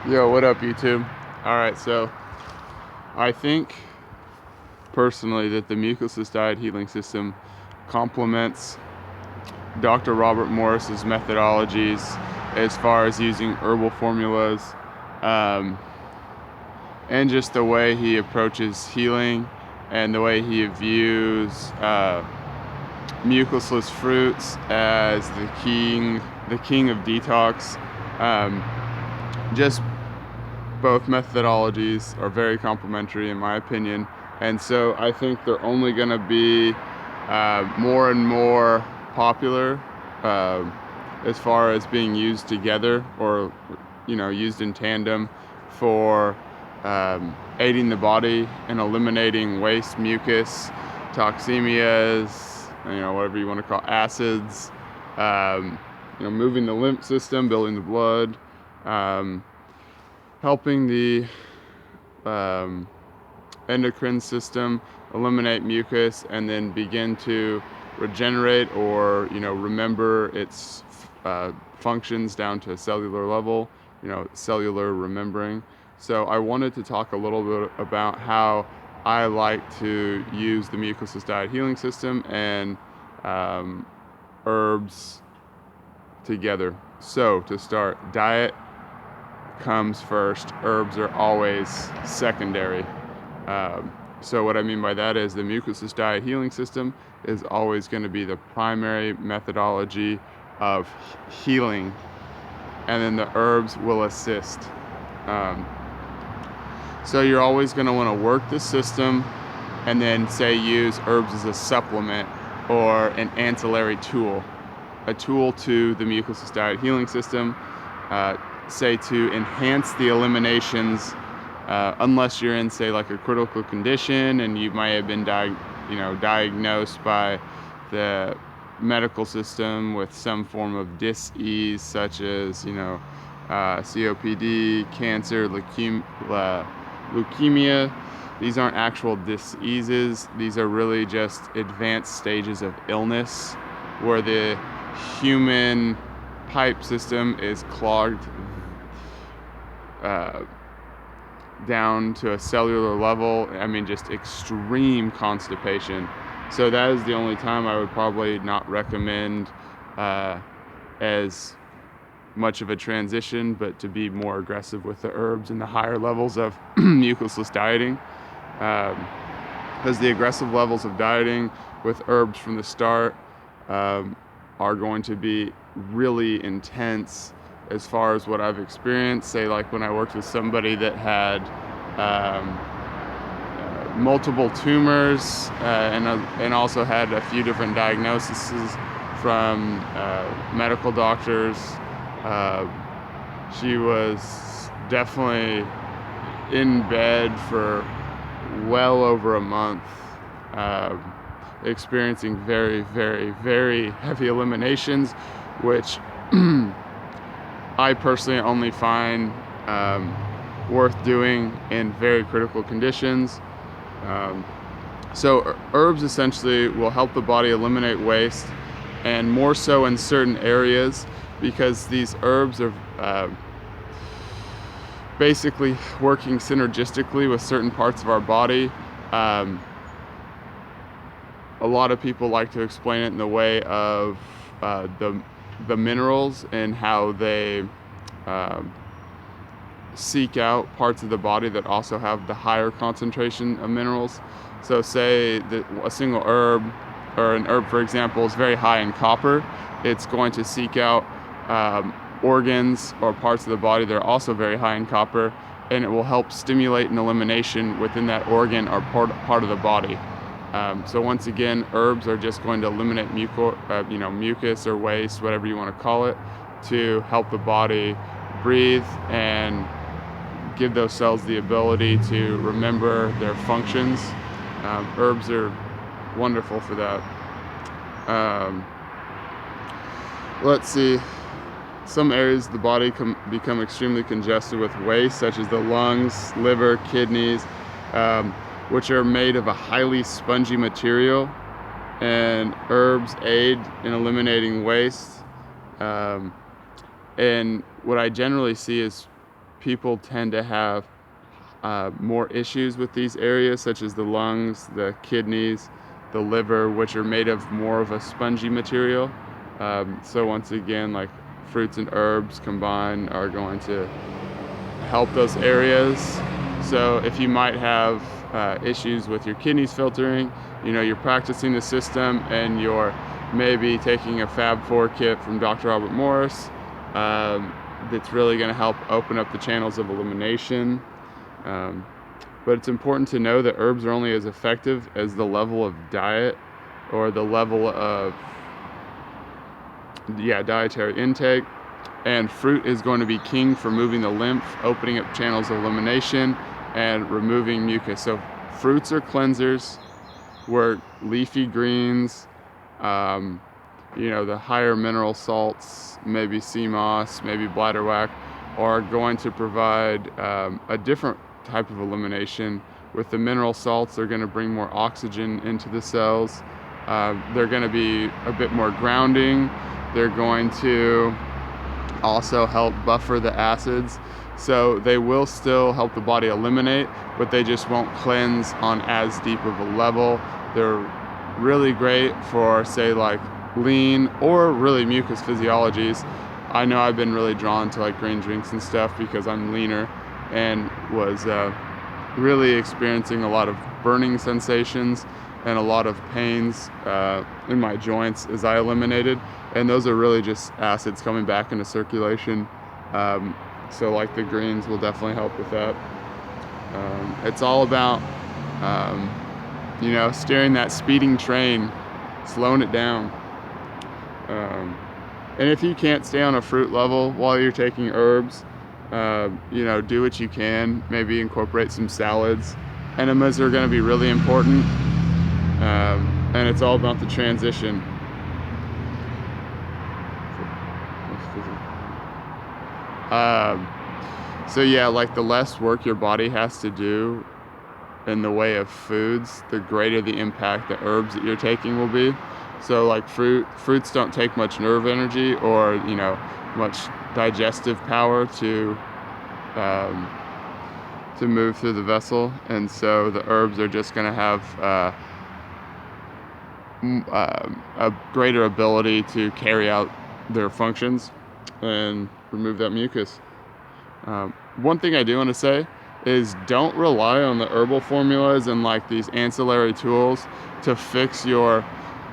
Yo, what up, YouTube? All right, so I think personally that the Mucusless Diet Healing System complements Dr. Robert Morris's methodologies as far as using herbal formulas, um, and just the way he approaches healing and the way he views mucusless fruits as the king of detox. Um, just both methodologies are very complementary in my opinion, and so I think they're only going to be more and more popular uh, as far as being used together, or used in tandem for aiding the body and eliminating waste, mucus, toxemias, whatever you want to call acids, um, moving the lymph system, building the blood, um, helping the um, endocrine system eliminate mucus and then begin to regenerate, or remember its functions down to a cellular level, cellular remembering. So I wanted to talk a little bit about how I like to use the Mucusless Diet Healing System and herbs together. So to start, diet comes first, herbs are always secondary. So what I mean by that is the Mucusless Diet Healing System is always going to be the primary methodology of healing, and then the herbs will assist. Um, so you're always going to want to work the system and then say use herbs as a supplement or an ancillary tool, a tool to the Mucusless Diet Healing System, say to enhance the eliminations, unless you're in, say, like a critical condition and you might have been diagnosed by the medical system with some form of dis-ease, such as COPD, cancer, leukemia. These aren't actual diseases. These are really just advanced stages of illness where the human pipe system is clogged down to a cellular level. I mean, just extreme constipation. So that is the only time I would probably not recommend as much of a transition, but to be more aggressive with the herbs and the higher levels of mucusless dieting. Because the aggressive levels of dieting with herbs from the start are going to be really intense as far as what I've experienced. Say, like when I worked with somebody that had multiple tumors and also had a few different diagnoses from medical doctors. She was definitely in bed for well over a month, experiencing very, very, very heavy eliminations, which I personally only find worth doing in very critical conditions. So herbs essentially will help the body eliminate waste, and more so in certain areas, because these herbs are basically working synergistically with certain parts of our body. A lot of people like to explain it in the way of the minerals and how they seek out parts of the body that also have the higher concentration of minerals. So say that a single herb, or an herb for example, is very high in copper, it's going to seek out organs or parts of the body that are also very high in copper, and it will help stimulate an elimination within that organ or part of the body. So once again, herbs are just going to eliminate mucus or waste, whatever you want to call it, to help the body breathe and give those cells the ability to remember their functions. Herbs are wonderful for that. Let's see. Some areas of the body become extremely congested with waste, such as the lungs, liver, kidneys, which are made of a highly spongy material, and herbs aid in eliminating waste. And what I generally see is people tend to have more issues with these areas, such as the lungs, the kidneys, the liver, which are made of more of a spongy material. So once again, like fruits and herbs combined are going to help those areas. So if you might have issues with your kidneys filtering, you're practicing the system and you're maybe taking a Fab4 kit from Dr. Robert Morse, that's really going to help open up the channels of elimination. But it's important to know that herbs are only as effective as the level of diet or the level of dietary intake. And fruit is going to be king for moving the lymph, opening up channels of elimination, and removing mucus. So fruits are cleansers, where leafy greens, the higher mineral salts, maybe sea moss, maybe bladderwrack, are going to provide a different type of elimination. With the mineral salts, they're going to bring more oxygen into the cells. They're going to be a bit more grounding. They're going to also help buffer the acids. So they will still help the body eliminate, but they just won't cleanse on as deep of a level. They're really great for, say, like lean or really mucus physiologies. I know I've been really drawn to like green drinks and stuff because I'm leaner, and was really experiencing a lot of burning sensations and a lot of pains in my joints as I eliminated. And those are really just acids coming back into circulation. So like the greens will definitely help with that. It's all about, steering that speeding train, slowing it down. And if you can't stay on a fruit level while you're taking herbs, do what you can. Maybe incorporate some salads. Enemas are going to be really important. And it's all about the transition. Like the less work your body has to do in the way of foods, the greater the impact the herbs that you're taking will be. So like fruits don't take much nerve energy or, much digestive power to move through the vessel. And so the herbs are just going to have a greater ability to carry out their functions and remove that mucus. One thing I do want to say is don't rely on the herbal formulas and like these ancillary tools to fix your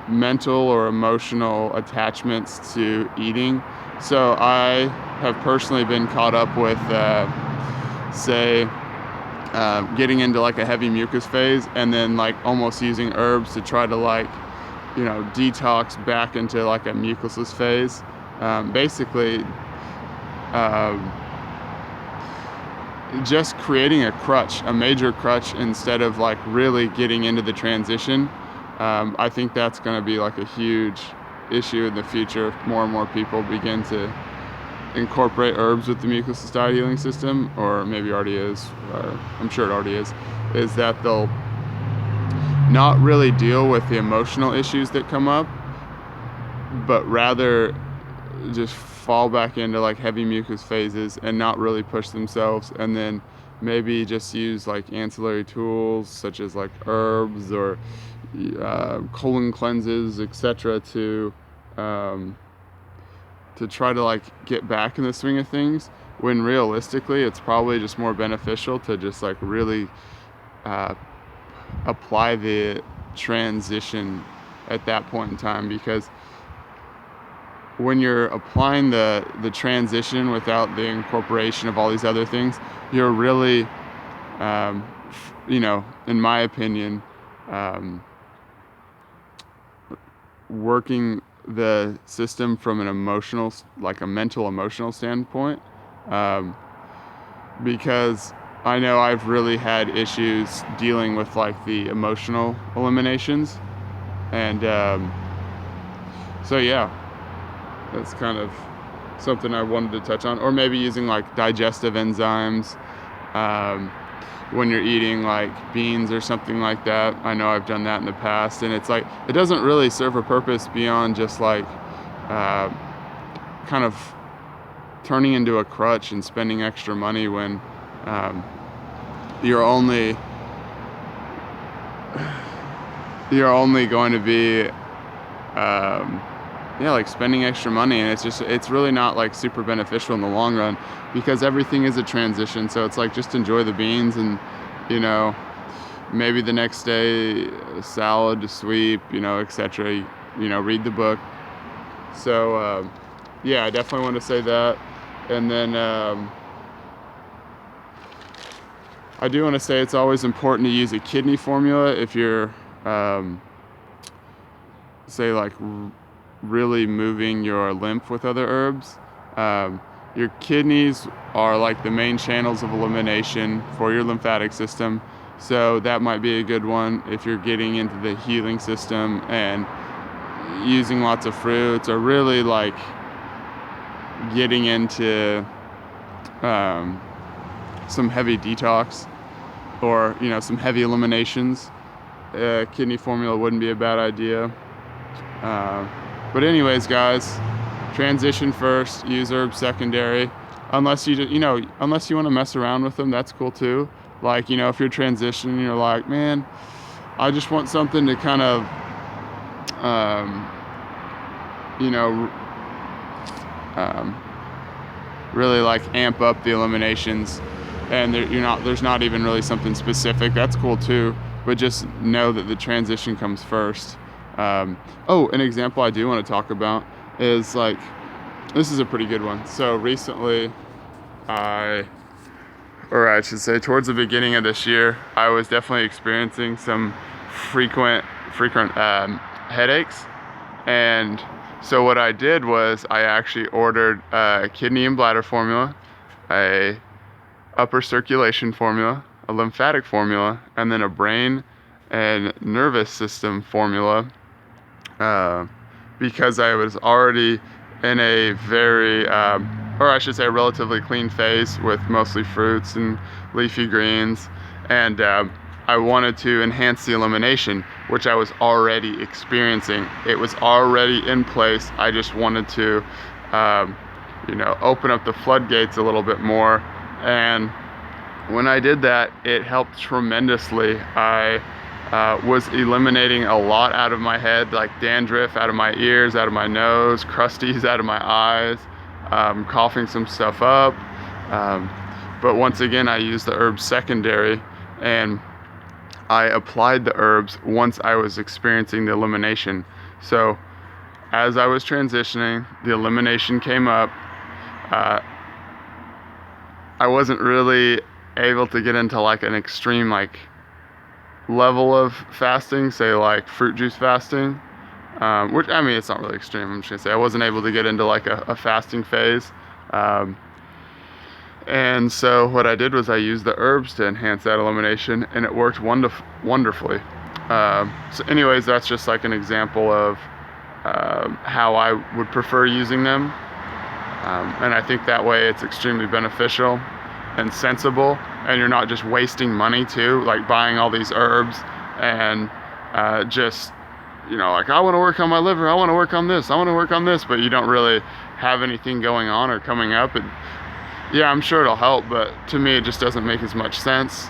mental or emotional attachments to eating. So I have personally been caught up with, getting into like a heavy mucus phase and then like almost using herbs to try to like, detox back into like a mucusless phase. Just creating a major crutch instead of like really getting into the transition. I think that's going to be like a huge issue in the future if more and more people begin to incorporate herbs with the Mucusless Diet Healing System, or maybe already is, or I'm sure it already is that they'll not really deal with the emotional issues that come up, but rather just fall back into like heavy mucus phases and not really push themselves, and then maybe just use like ancillary tools such as like herbs or colon cleanses, etc. to try to like get back in the swing of things, when realistically it's probably just more beneficial to just like really apply the transition at that point in time, because when you're applying the transition without the incorporation of all these other things, you're really in my opinion, working the system from an emotional, like a mental emotional standpoint, because I know I've really had issues dealing with like the emotional eliminations, and that's kind of something I wanted to touch on. Or maybe using like digestive enzymes when you're eating like beans or something like that. I know I've done that in the past, and it's like it doesn't really serve a purpose beyond just like kind of turning into a crutch and spending extra money when you're only going to be like spending extra money, and it's really not like super beneficial in the long run, because everything is a transition. So it's like, just enjoy the beans, and maybe the next day salad to sweep, etc. Read the book. So I definitely want to say that. And then I do want to say it's always important to use a kidney formula if you're say like really moving your lymph with other herbs. Your kidneys are like the main channels of elimination for your lymphatic system, so that might be a good one if you're getting into the healing system and using lots of fruits, or really like getting into some heavy detox, or some heavy eliminations. Kidney formula wouldn't be a bad idea. But anyways, guys, transition first, use herbs secondary. Unless you want to mess around with them, that's cool too. Like, if you're transitioning, you're like, man, I just want something to kind of, really like amp up the eliminations, and there's not even really something specific. That's cool too, but just know that the transition comes first. An example I do want to talk about is like, this is a pretty good one. So recently, I should say towards the beginning of this year, I was definitely experiencing some frequent headaches. And so what I did was I actually ordered a kidney and bladder formula, a upper circulation formula, a lymphatic formula, and then a brain and nervous system formula, because I was already in a very, a relatively clean phase with mostly fruits and leafy greens, and I wanted to enhance the elimination, which I was already experiencing. It was already in place. I just wanted to, open up the floodgates a little bit more. And when I did that, it helped tremendously. I was eliminating a lot out of my head, like dandruff out of my ears, out of my nose, crusties out of my eyes, coughing some stuff up. But once again, I used the herbs secondary, and I applied the herbs once I was experiencing the elimination. So as I was transitioning, the elimination came up. I wasn't really able to get into like an extreme like level of fasting, say like fruit juice fasting, which, I mean, it's not really extreme. I'm just gonna say I wasn't able to get into like a fasting phase. And so what I did was I used the herbs to enhance that elimination, and it worked wonderfully. So anyways, that's just like an example of how I would prefer using them. And I think that way it's extremely beneficial and sensible, and you're not just wasting money too, like buying all these herbs and just, like, I want to work on my liver, I want to work on this, I want to work on this, but you don't really have anything going on or coming up. And yeah, I'm sure it'll help, but to me it just doesn't make as much sense.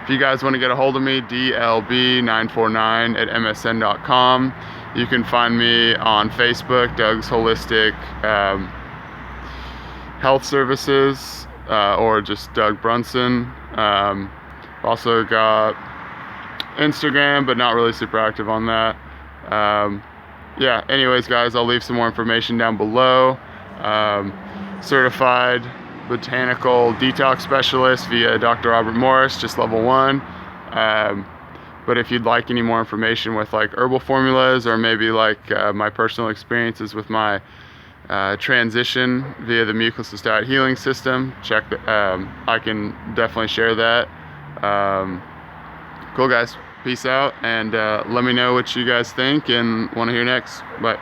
If you guys want to get a hold of me, dlb949@msn.com. You can find me on Facebook, Doug's Holistic Health Services, or just Doug Brunson. Also got Instagram, but not really super active on that. Anyways, guys, I'll leave some more information down below. Certified botanical detox specialist via Dr. Robert Morse, just level 1. But if you'd like any more information with like herbal formulas, or maybe like my personal experiences with my transition via the Mucusless Diet Healing System, I can definitely share that. Cool, guys. Peace out, and let me know what you guys think and want to hear next. Bye.